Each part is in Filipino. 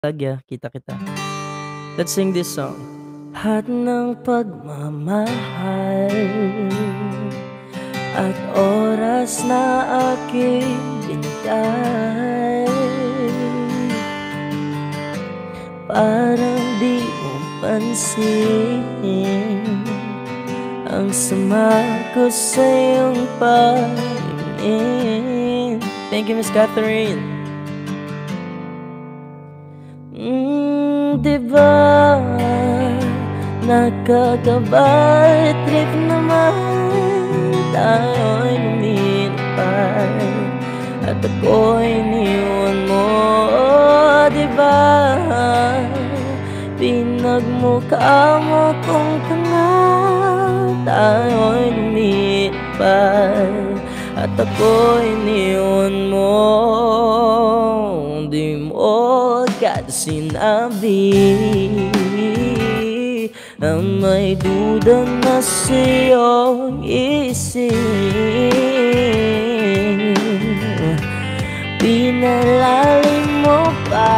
Tagya, kita-kita. Let's sing this song. Lahat ng pagmamahal at oras na aking binigay, parang di mo pansin ang sama ko sa iyong pagingin. Thank you, Miss Catherine. Diba nakaka-bad trip naman tayo'y lumilipad at ako'y iniwan mo. Diba pinagmukha mo kong tanga, tayo'y lumilipad at ako'y iniwan mo. Di mo agad sinabi na may duda na sa iyong isip. Pinalalim mo pa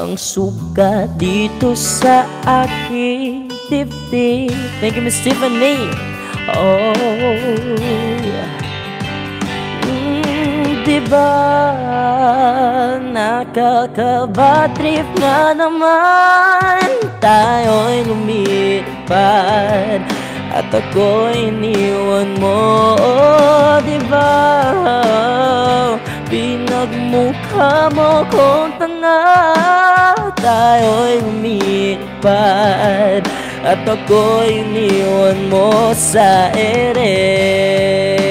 ang suka dito sa aking dibdib. Thank you, Miss Tiffany. Oh, yeah. Diba nakaka-bad trip nga naman tayo'y lumilipad at ako'y iniwan mo. Diba pinagmukha mo kong tanga, tayo'y lumilipad at ako'y iniwan mo sa ere.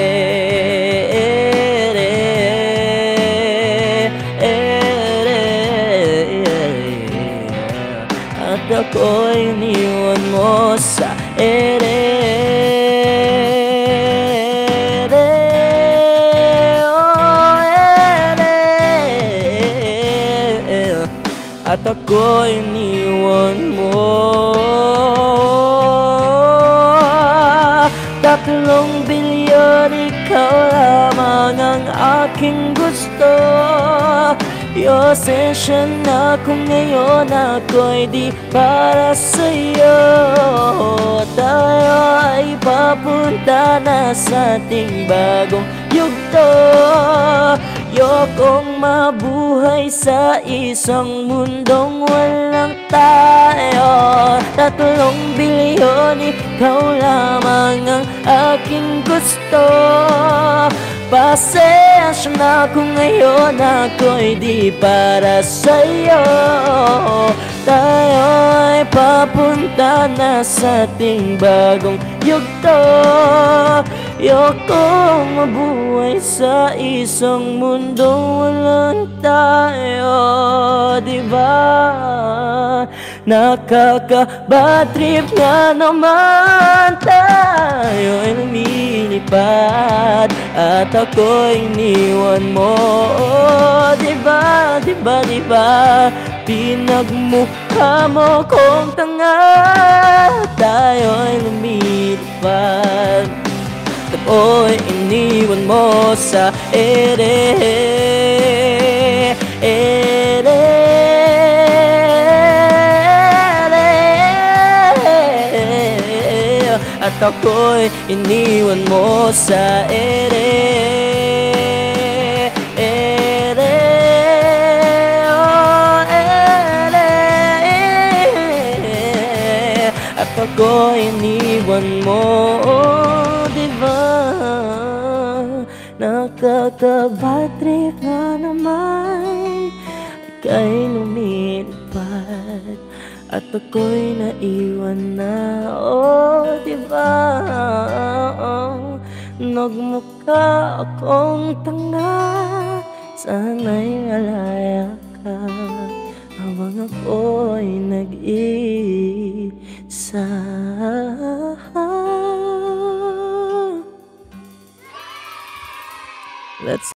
At ako'y iniwan mo sa ere. Oh, ere. At ako'y iniwan mo. Tatlong bilyon, ikaw lamang ang aking gusto. Yosensya na kung ngayon ako'y di para sa'yo. Tayo ay papunta na sa ating bagong yugto. Yokong mabuhay sa isang mundong walang tayo. Tatlong bilyon, ikaw lamang ang aking gusto. Pasensya na kung ngayon ako'y di para sa'yo. Tayo ay papunta na sa ating bagong yugto. Yokong mabuhay sa isang mundong walang tayo. Diba nakaka-bad trip nga naman tayo'y lumilipad at ako'y iniwan mo. Diba, diba, diba pinagmukha mo kong tanga, tayo'y lumilipad at ako'y iniwan mo sa ere. At ako'y iniwan mo sa ere. Oh, ere. At ako'y iniwan mo. Diba nakaka-bad trip nga naman ika'y lumilipad at ako'y naiwan na. Oh, diba nagmukha akong tanga, sana'y malaya ka habang ako'y nag-iisa. Let's